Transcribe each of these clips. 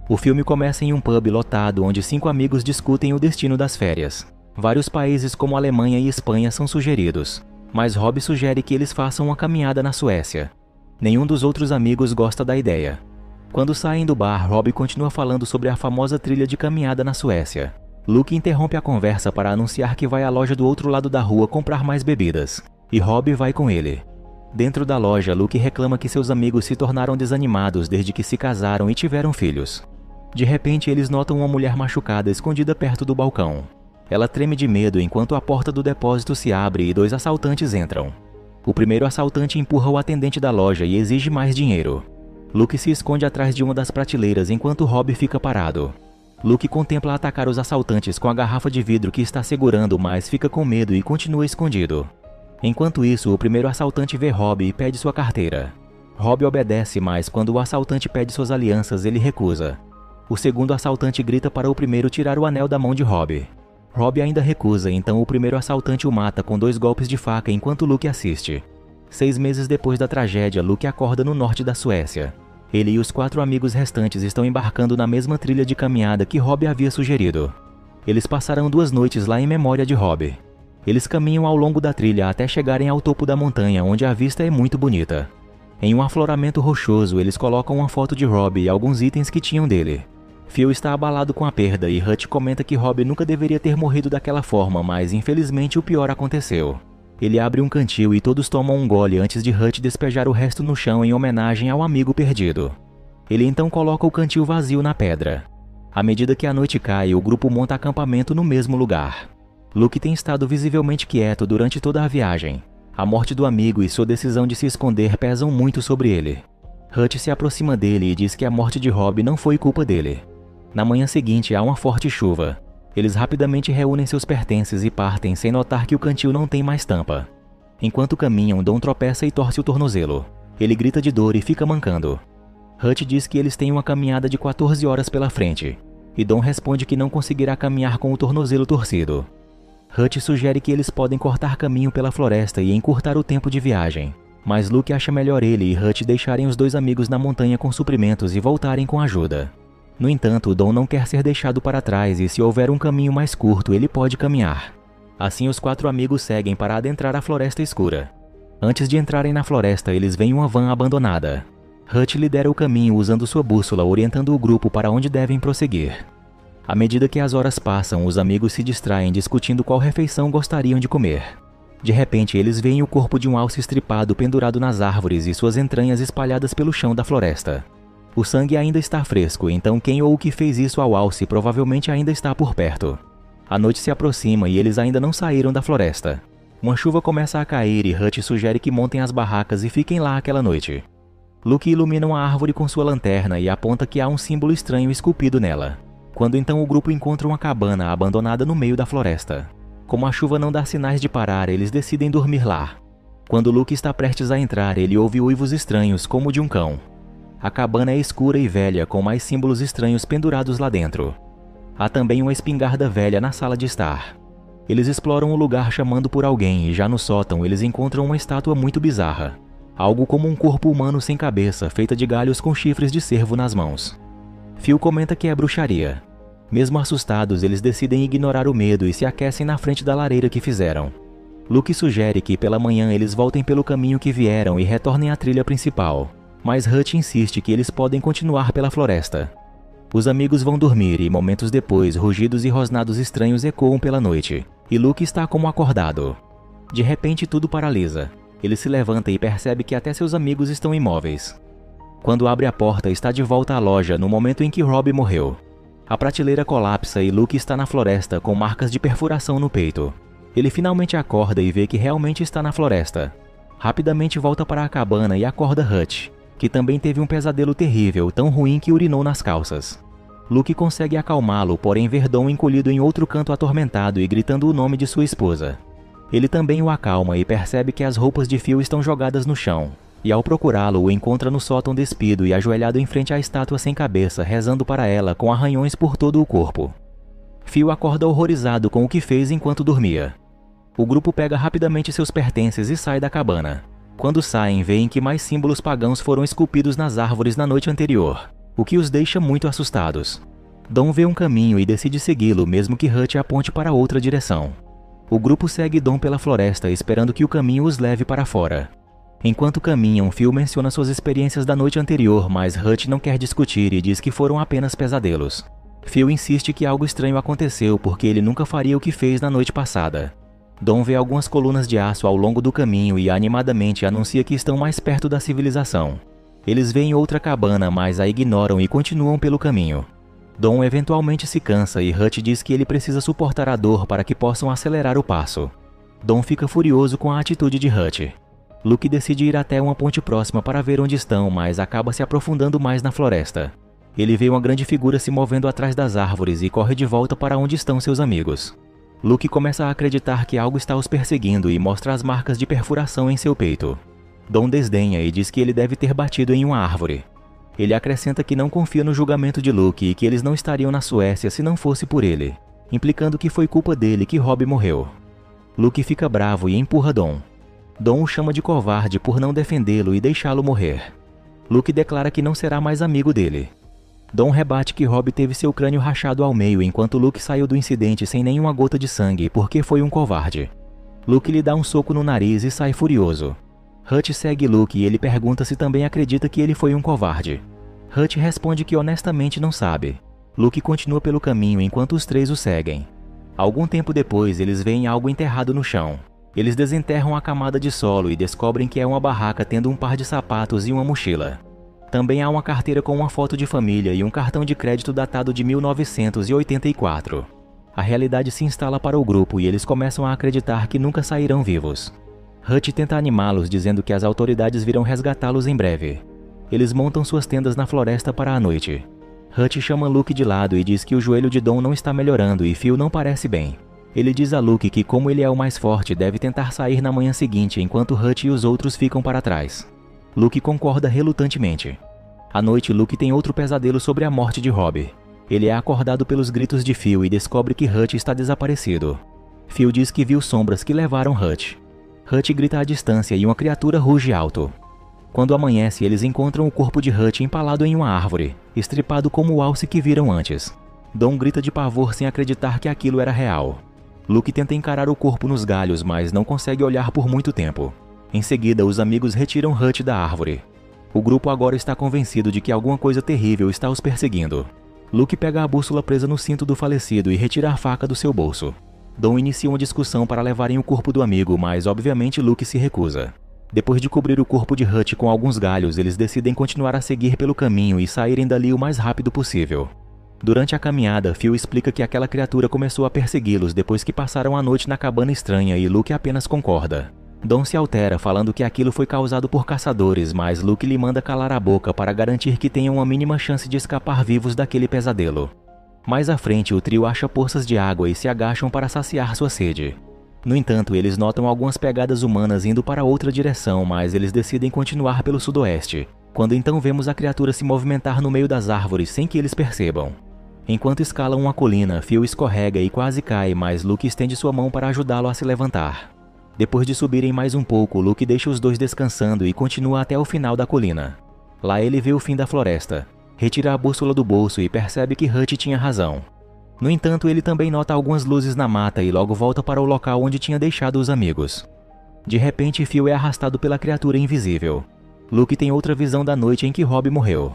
O filme começa em um pub lotado onde 5 amigos discutem o destino das férias. Vários países como Alemanha e Espanha são sugeridos, mas Rob sugere que eles façam uma caminhada na Suécia. Nenhum dos outros amigos gosta da ideia. Quando saem do bar, Rob continua falando sobre a famosa trilha de caminhada na Suécia. Luke interrompe a conversa para anunciar que vai à loja do outro lado da rua comprar mais bebidas, e Rob vai com ele. Dentro da loja, Luke reclama que seus amigos se tornaram desanimados desde que se casaram e tiveram filhos. De repente, eles notam uma mulher machucada escondida perto do balcão. Ela treme de medo enquanto a porta do depósito se abre e 2 assaltantes entram. O primeiro assaltante empurra o atendente da loja e exige mais dinheiro. Luke se esconde atrás de uma das prateleiras enquanto Rob fica parado. Luke contempla atacar os assaltantes com a garrafa de vidro que está segurando, mas fica com medo e continua escondido. Enquanto isso, o primeiro assaltante vê Rob e pede sua carteira. Rob obedece, mas quando o assaltante pede suas alianças, ele recusa. O segundo assaltante grita para o primeiro tirar o anel da mão de Rob. Rob ainda recusa, então o primeiro assaltante o mata com 2 golpes de faca enquanto Luke assiste. 6 meses depois da tragédia, Luke acorda no norte da Suécia. Ele e os 4 amigos restantes estão embarcando na mesma trilha de caminhada que Rob havia sugerido. Eles passarão 2 noites lá em memória de Rob. Eles caminham ao longo da trilha até chegarem ao topo da montanha, onde a vista é muito bonita. Em um afloramento rochoso, eles colocam uma foto de Rob e alguns itens que tinham dele. Phil está abalado com a perda e Hutch comenta que Rob nunca deveria ter morrido daquela forma, mas infelizmente o pior aconteceu. Ele abre um cantil e todos tomam um gole antes de Hutch despejar o resto no chão em homenagem ao amigo perdido. Ele então coloca o cantil vazio na pedra. À medida que a noite cai, o grupo monta acampamento no mesmo lugar. Luke tem estado visivelmente quieto durante toda a viagem. A morte do amigo e sua decisão de se esconder pesam muito sobre ele. Hutch se aproxima dele e diz que a morte de Rob não foi culpa dele. Na manhã seguinte, há uma forte chuva. Eles rapidamente reúnem seus pertences e partem sem notar que o cantil não tem mais tampa. Enquanto caminham, Don tropeça e torce o tornozelo. Ele grita de dor e fica mancando. Hutch diz que eles têm uma caminhada de 14 horas pela frente, e Don responde que não conseguirá caminhar com o tornozelo torcido. Hutch sugere que eles podem cortar caminho pela floresta e encurtar o tempo de viagem, mas Luke acha melhor ele e Hutch deixarem os 2 amigos na montanha com suprimentos e voltarem com ajuda. No entanto, Don não quer ser deixado para trás e se houver um caminho mais curto, ele pode caminhar. Assim, os 4 amigos seguem para adentrar a floresta escura. Antes de entrarem na floresta, eles veem uma van abandonada. Hutch lidera o caminho usando sua bússola, orientando o grupo para onde devem prosseguir. À medida que as horas passam, os amigos se distraem discutindo qual refeição gostariam de comer. De repente, eles veem o corpo de um alce estripado pendurado nas árvores e suas entranhas espalhadas pelo chão da floresta. O sangue ainda está fresco, então quem ou o que fez isso ao alce provavelmente ainda está por perto. A noite se aproxima e eles ainda não saíram da floresta. Uma chuva começa a cair e Hutch sugere que montem as barracas e fiquem lá aquela noite. Luke ilumina uma árvore com sua lanterna e aponta que há um símbolo estranho esculpido nela. Quando então o grupo encontra uma cabana abandonada no meio da floresta. Como a chuva não dá sinais de parar, eles decidem dormir lá. Quando Luke está prestes a entrar, ele ouve uivos estranhos como o de um cão. A cabana é escura e velha, com mais símbolos estranhos pendurados lá dentro. Há também uma espingarda velha na sala de estar. Eles exploram o lugar chamando por alguém e já no sótão eles encontram uma estátua muito bizarra. Algo como um corpo humano sem cabeça, feita de galhos com chifres de cervo nas mãos. Phil comenta que é bruxaria. Mesmo assustados, eles decidem ignorar o medo e se aquecem na frente da lareira que fizeram. Luke sugere que pela manhã eles voltem pelo caminho que vieram e retornem à trilha principal, mas Hutch insiste que eles podem continuar pela floresta. Os amigos vão dormir e momentos depois, rugidos e rosnados estranhos ecoam pela noite, e Luke está como acordado. De repente tudo paralisa. Ele se levanta e percebe que até seus amigos estão imóveis. Quando abre a porta, está de volta à loja no momento em que Rob morreu. A prateleira colapsa e Luke está na floresta com marcas de perfuração no peito. Ele finalmente acorda e vê que realmente está na floresta. Rapidamente volta para a cabana e acorda Hutch, que também teve um pesadelo terrível, tão ruim que urinou nas calças. Luke consegue acalmá-lo, porém vê Don encolhido em outro canto atormentado e gritando o nome de sua esposa. Ele também o acalma e percebe que as roupas de Phil estão jogadas no chão, e ao procurá-lo o encontra no sótão despido e ajoelhado em frente à estátua sem cabeça, rezando para ela com arranhões por todo o corpo. Phil acorda horrorizado com o que fez enquanto dormia. O grupo pega rapidamente seus pertences e sai da cabana. Quando saem, veem que mais símbolos pagãos foram esculpidos nas árvores na noite anterior. o que os deixa muito assustados. Dom vê um caminho e decide segui-lo mesmo que Hutch aponte para outra direção. O grupo segue Dom pela floresta esperando que o caminho os leve para fora. Enquanto caminham, Phil menciona suas experiências da noite anterior, mas Hutch não quer discutir e diz que foram apenas pesadelos. Phil insiste que algo estranho aconteceu porque ele nunca faria o que fez na noite passada. Dom vê algumas colunas de aço ao longo do caminho e animadamente anuncia que estão mais perto da civilização. Eles veem outra cabana, mas a ignoram e continuam pelo caminho. Dom eventualmente se cansa e Hutch diz que ele precisa suportar a dor para que possam acelerar o passo. Dom fica furioso com a atitude de Hutch. Luke decide ir até uma ponte próxima para ver onde estão, mas acaba se aprofundando mais na floresta. Ele vê uma grande figura se movendo atrás das árvores e corre de volta para onde estão seus amigos. Luke começa a acreditar que algo está os perseguindo e mostra as marcas de perfuração em seu peito. Dom desdenha e diz que ele deve ter batido em uma árvore. Ele acrescenta que não confia no julgamento de Luke e que eles não estariam na Suécia se não fosse por ele, implicando que foi culpa dele que Robb morreu. Luke fica bravo e empurra Dom. Dom o chama de covarde por não defendê-lo e deixá-lo morrer. Luke declara que não será mais amigo dele. Dom rebate que Robb teve seu crânio rachado ao meio enquanto Luke saiu do incidente sem nenhuma gota de sangue porque foi um covarde. Luke lhe dá um soco no nariz e sai furioso. Hutch segue Luke e ele pergunta se também acredita que ele foi um covarde. Hutch responde que honestamente não sabe. Luke continua pelo caminho enquanto os três o seguem. Algum tempo depois, eles veem algo enterrado no chão. Eles desenterram a camada de solo e descobrem que é uma barraca tendo um par de sapatos e uma mochila. Também há uma carteira com uma foto de família e um cartão de crédito datado de 1984. A realidade se instala para o grupo e eles começam a acreditar que nunca sairão vivos. Hutch tenta animá-los dizendo que as autoridades virão resgatá-los em breve. Eles montam suas tendas na floresta para a noite. Hutch chama Luke de lado e diz que o joelho de Dom não está melhorando e Phil não parece bem. Ele diz a Luke que, como ele é o mais forte, deve tentar sair na manhã seguinte enquanto Hutch e os outros ficam para trás. Luke concorda relutantemente. À noite, Luke tem outro pesadelo sobre a morte de Robb. Ele é acordado pelos gritos de Phil e descobre que Hutch está desaparecido. Phil diz que viu sombras que levaram Hutch. Hutch grita à distância e uma criatura ruge alto. Quando amanhece, eles encontram o corpo de Hutch empalado em uma árvore, estripado como o alce que viram antes. Dom grita de pavor sem acreditar que aquilo era real. Luke tenta encarar o corpo nos galhos, mas não consegue olhar por muito tempo. Em seguida, os amigos retiram Hutch da árvore. O grupo agora está convencido de que alguma coisa terrível está os perseguindo. Luke pega a bússola presa no cinto do falecido e retira a faca do seu bolso. Dom inicia uma discussão para levarem o corpo do amigo, mas obviamente Luke se recusa. Depois de cobrir o corpo de Hutch com alguns galhos, eles decidem continuar a seguir pelo caminho e saírem dali o mais rápido possível. Durante a caminhada, Phil explica que aquela criatura começou a persegui-los depois que passaram a noite na cabana estranha e Luke apenas concorda. Dom se altera, falando que aquilo foi causado por caçadores, mas Luke lhe manda calar a boca para garantir que tenham uma mínima chance de escapar vivos daquele pesadelo. Mais à frente, o trio acha poças de água e se agacham para saciar sua sede. No entanto, eles notam algumas pegadas humanas indo para outra direção, mas eles decidem continuar pelo sudoeste, quando então vemos a criatura se movimentar no meio das árvores sem que eles percebam. Enquanto escalam uma colina, Phil escorrega e quase cai, mas Luke estende sua mão para ajudá-lo a se levantar. Depois de subirem mais um pouco, Luke deixa os dois descansando e continua até o final da colina. Lá ele vê o fim da floresta, retira a bússola do bolso e percebe que Hutch tinha razão. No entanto, ele também nota algumas luzes na mata e logo volta para o local onde tinha deixado os amigos. De repente, Phil é arrastado pela criatura invisível. Luke tem outra visão da noite em que Robb morreu.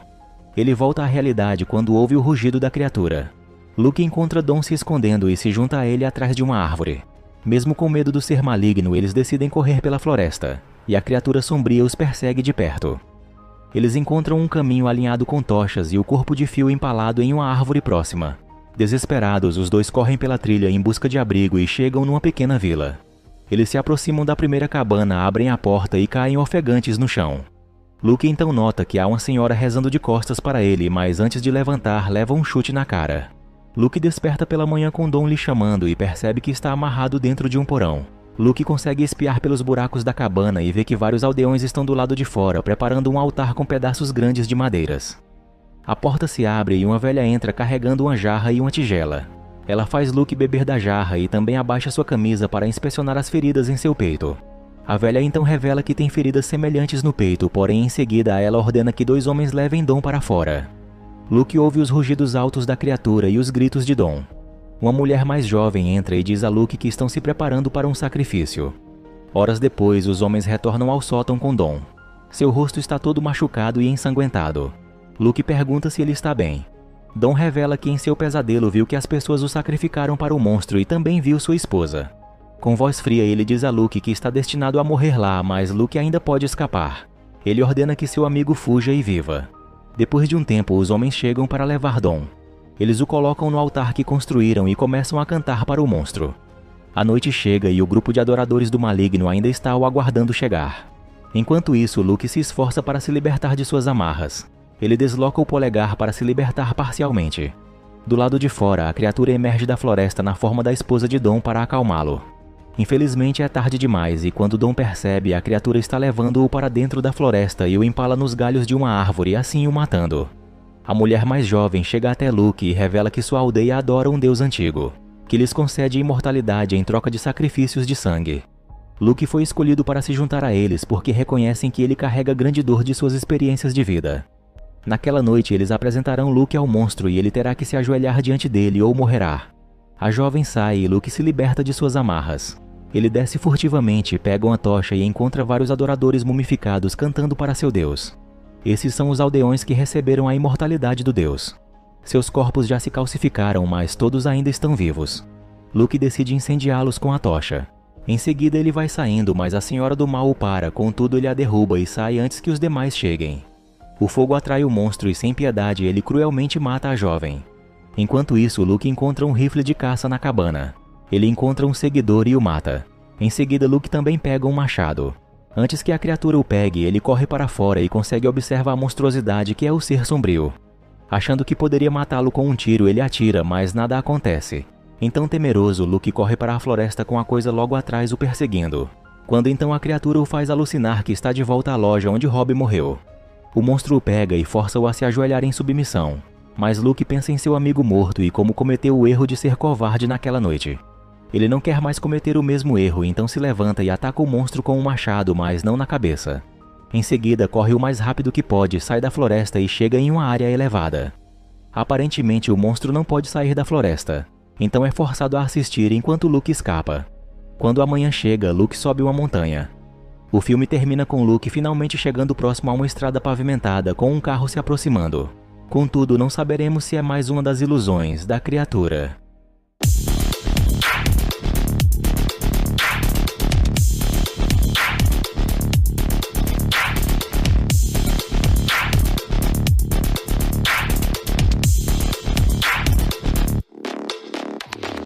Ele volta à realidade quando ouve o rugido da criatura. Luke encontra Dom se escondendo e se junta a ele atrás de uma árvore. Mesmo com medo do ser maligno, eles decidem correr pela floresta, e a criatura sombria os persegue de perto. Eles encontram um caminho alinhado com tochas e o corpo de Phil empalado em uma árvore próxima. Desesperados, os dois correm pela trilha em busca de abrigo e chegam numa pequena vila. Eles se aproximam da primeira cabana, abrem a porta e caem ofegantes no chão. Luke então nota que há uma senhora rezando de costas para ele, mas antes de levantar, leva um chute na cara. Luke desperta pela manhã com Dom lhe chamando e percebe que está amarrado dentro de um porão. Luke consegue espiar pelos buracos da cabana e vê que vários aldeões estão do lado de fora, preparando um altar com pedaços grandes de madeiras. A porta se abre e uma velha entra carregando uma jarra e uma tigela. Ela faz Luke beber da jarra e também abaixa sua camisa para inspecionar as feridas em seu peito. A velha então revela que tem feridas semelhantes no peito, porém em seguida ela ordena que dois homens levem Dom para fora. Luke ouve os rugidos altos da criatura e os gritos de Dom. Uma mulher mais jovem entra e diz a Luke que estão se preparando para um sacrifício. Horas depois, os homens retornam ao sótão com Dom. Seu rosto está todo machucado e ensanguentado. Luke pergunta se ele está bem. Dom revela que em seu pesadelo viu que as pessoas o sacrificaram para o monstro e também viu sua esposa. Com voz fria, ele diz a Luke que está destinado a morrer lá, mas Luke ainda pode escapar. Ele ordena que seu amigo fuja e viva. Depois de um tempo, os homens chegam para levar Dom. Eles o colocam no altar que construíram e começam a cantar para o monstro. A noite chega e o grupo de adoradores do maligno ainda está o aguardando chegar. Enquanto isso, Luke se esforça para se libertar de suas amarras. Ele desloca o polegar para se libertar parcialmente. Do lado de fora, a criatura emerge da floresta na forma da esposa de Dom para acalmá-lo. Infelizmente é tarde demais e quando Dom percebe, a criatura está levando-o para dentro da floresta e o empala nos galhos de uma árvore, assim o matando. A mulher mais jovem chega até Luke e revela que sua aldeia adora um deus antigo, que lhes concede imortalidade em troca de sacrifícios de sangue. Luke foi escolhido para se juntar a eles porque reconhecem que ele carrega grande dor de suas experiências de vida. Naquela noite, eles apresentarão Luke ao monstro e ele terá que se ajoelhar diante dele ou morrerá. A jovem sai e Luke se liberta de suas amarras. Ele desce furtivamente, pega uma tocha e encontra vários adoradores mumificados cantando para seu deus. Esses são os aldeões que receberam a imortalidade do deus. Seus corpos já se calcificaram, mas todos ainda estão vivos. Luke decide incendiá-los com a tocha. Em seguida ele vai saindo, mas a Senhora do Mal o para, contudo ele a derruba e sai antes que os demais cheguem. O fogo atrai o monstro e sem piedade ele cruelmente mata a jovem. Enquanto isso, Luke encontra um rifle de caça na cabana. Ele encontra um seguidor e o mata. Em seguida, Luke também pega um machado. Antes que a criatura o pegue, ele corre para fora e consegue observar a monstruosidade que é o ser sombrio. Achando que poderia matá-lo com um tiro, ele atira, mas nada acontece. Então, temeroso, Luke corre para a floresta com a coisa logo atrás o perseguindo. Quando então a criatura o faz alucinar que está de volta à loja onde Robb morreu. O monstro o pega e força-o a se ajoelhar em submissão. Mas Luke pensa em seu amigo morto e como cometeu o erro de ser covarde naquela noite. Ele não quer mais cometer o mesmo erro, então se levanta e ataca o monstro com um machado, mas não na cabeça. Em seguida, corre o mais rápido que pode, sai da floresta e chega em uma área elevada. Aparentemente, o monstro não pode sair da floresta, então é forçado a assistir enquanto Luke escapa. Quando a manhã chega, Luke sobe uma montanha. O filme termina com Luke finalmente chegando próximo a uma estrada pavimentada, com um carro se aproximando. Contudo, não saberemos se é mais uma das ilusões da criatura.